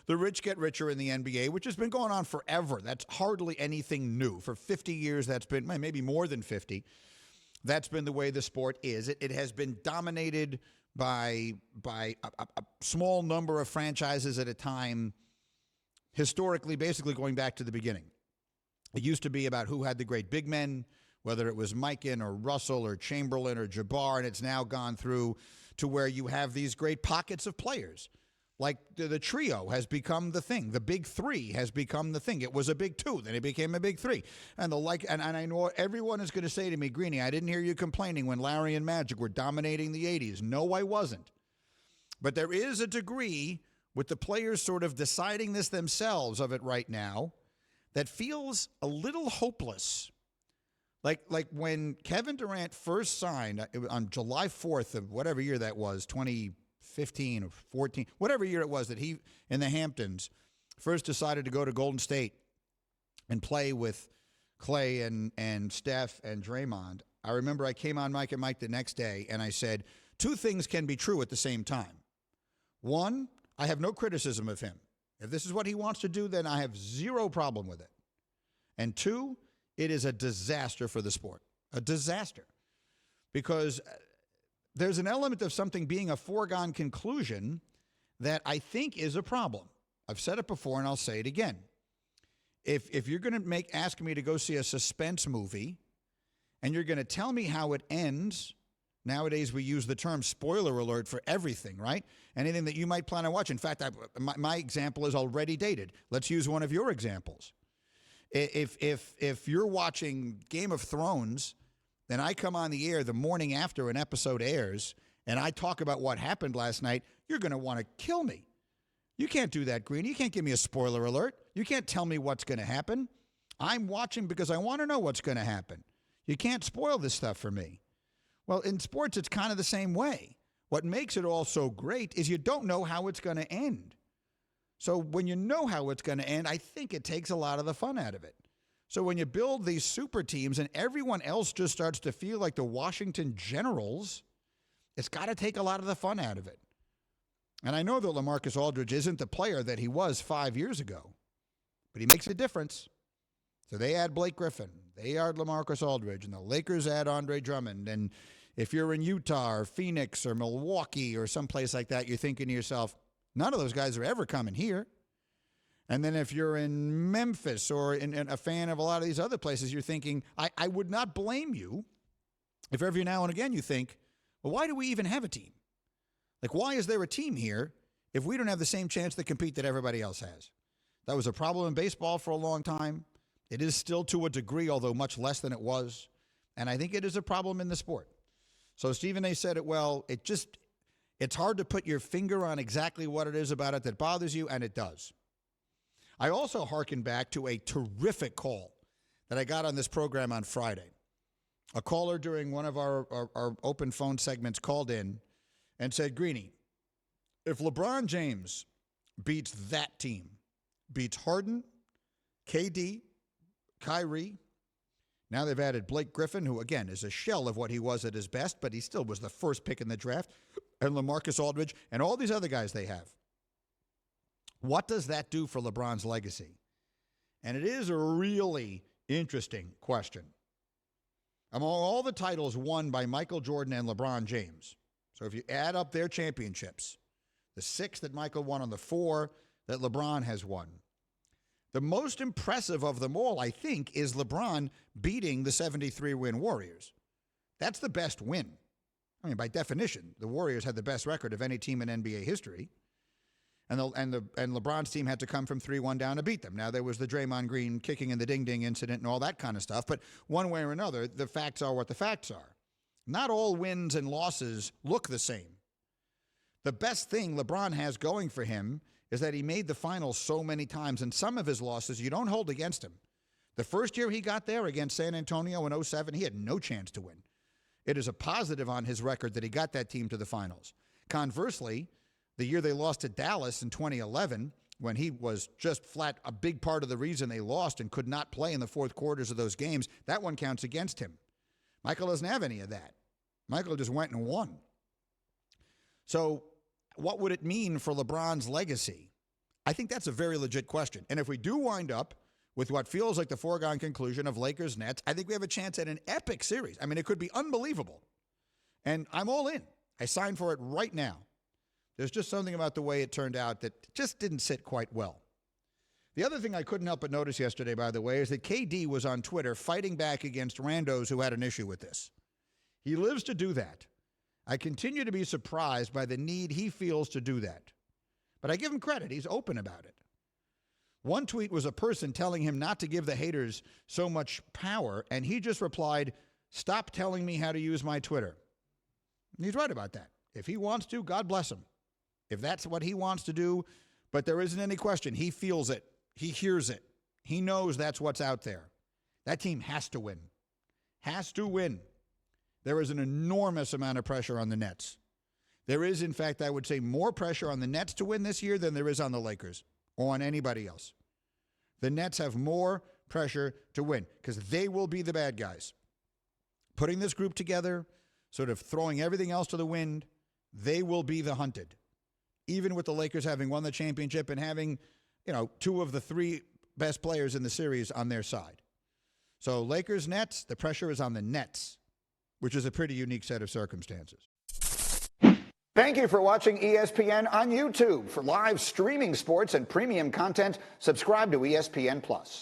The rich get richer in the NBA, which has been going on forever. That's hardly anything new. For 50 years, that's been, maybe more than 50, that's been the way the sport is. It has been dominated by a small number of franchises at a time, historically, basically going back to the beginning. It used to be about who had the great big men, whether it was Mikan or Russell or Chamberlain or Jabbar, and it's now gone through to where you have these great pockets of players. Like the trio has become the thing. The big three has become the thing. It was a big two, then it became a big three. And and I know everyone is going to say to me, Greeny, I didn't hear you complaining when Larry and Magic were dominating the 80s. No, I wasn't. But there is a degree with the players sort of deciding this themselves of it right now that feels a little hopeless. Like when Kevin Durant first signed on July 4th of whatever year that was, 2015 or 14, whatever year it was that he, in the Hamptons, first decided to go to Golden State and play with Clay and Steph and Draymond. I remember I came on Mike and Mike the next day and I said, two things can be true at the same time. One, I have no criticism of him. If this is what he wants to do, then I have zero problem with it. And two, it is a disaster for the sport. A disaster. Because there's an element of something being a foregone conclusion that I think is a problem. I've said it before and I'll say it again. If you're going to ask me to go see a suspense movie and you're going to tell me how it ends, nowadays we use the term spoiler alert for everything, right? Anything that you might plan on watching. In fact, my example is already dated. Let's use one of your examples. If you're watching Game of Thrones, then I come on the air the morning after an episode airs, and I talk about what happened last night, you're going to want to kill me. You can't do that, Greeny. You can't give me a spoiler alert. You can't tell me what's going to happen. I'm watching because I want to know what's going to happen. You can't spoil this stuff for me. Well, in sports, it's kind of the same way. What makes it all so great is you don't know how it's going to end. So when you know how it's going to end, I think it takes a lot of the fun out of it. So when you build these super teams and everyone else just starts to feel like the Washington Generals, it's got to take a lot of the fun out of it. And I know that LaMarcus Aldridge isn't the player that he was 5 years ago, but he makes a difference. So they add Blake Griffin, they add LaMarcus Aldridge, and the Lakers add Andre Drummond. And if you're in Utah or Phoenix or Milwaukee or someplace like that, you're thinking to yourself, none of those guys are ever coming here. And then if you're in Memphis or in a fan of a lot of these other places, you're thinking, I would not blame you if every now and again you think, well, why do we even have a team? Like, why is there a team here if we don't have the same chance to compete that everybody else has? That was a problem in baseball for a long time. It is still to a degree, although much less than it was. And I think it is a problem in the sport. So Stephen A. said it well. It's hard to put your finger on exactly what it is about it that bothers you, and it does. I also hearken back to a terrific call that I got on this program on Friday. A caller during one of our open phone segments called in and said, Greeny, if LeBron James beats that team, beats Harden, KD, Kyrie, now they've added Blake Griffin, who, again, is a shell of what he was at his best, but he still was the first pick in the draft, and LaMarcus Aldridge, and all these other guys they have. What does that do for LeBron's legacy? And it is a really interesting question. Among all the titles won by Michael Jordan and LeBron James, so if you add up their championships, the 6 that Michael won and the 4 that LeBron has won, the most impressive of them all, I think, is LeBron beating the 73-win Warriors. That's the best win. I mean, by definition, the Warriors had the best record of any team in NBA history. And LeBron's team had to come from 3-1 down to beat them. Now, there was the Draymond Green kicking in the ding-ding incident and all that kind of stuff. But one way or another, the facts are what the facts are. Not all wins and losses look the same. The best thing LeBron has going for him is that he made the finals so many times, and some of his losses you don't hold against him. The first year he got there against San Antonio in 2007, he had no chance to win. It is a positive on his record that he got that team to the finals. Conversely, the year they lost to Dallas in 2011, when he was just flat a big part of the reason they lost and could not play in the fourth quarters of those games, that one counts against him. Michael doesn't have any of that. Michael just went and won. So what would it mean for LeBron's legacy? I think that's a very legit question. And if we do wind up with what feels like the foregone conclusion of Lakers-Nets, I think we have a chance at an epic series. I mean, it could be unbelievable. And I'm all in. I signed for it right now. There's just something about the way it turned out that just didn't sit quite well. The other thing I couldn't help but notice yesterday, by the way, is that KD was on Twitter fighting back against randos who had an issue with this. He lives to do that. I continue to be surprised by the need he feels to do that. But I give him credit. He's open about it. One tweet was a person telling him not to give the haters so much power, and he just replied, "Stop telling me how to use my Twitter." And he's right about that. If he wants to, God bless him. If that's what he wants to do, but there isn't any question. He feels it. He hears it. He knows that's what's out there. That team has to win. Has to win. There is an enormous amount of pressure on the Nets. There is, in fact, I would say more pressure on the Nets to win this year than there is on the Lakers or on anybody else. The Nets have more pressure to win because they will be the bad guys. Putting this group together, sort of throwing everything else to the wind, they will be the hunted. Even with the Lakers having won the championship and having, two of the three best players in the series on their side. So Lakers, Nets, the pressure is on the Nets, which is a pretty unique set of circumstances. Thank you for watching ESPN on YouTube. For live streaming sports and premium content, subscribe to ESPN+.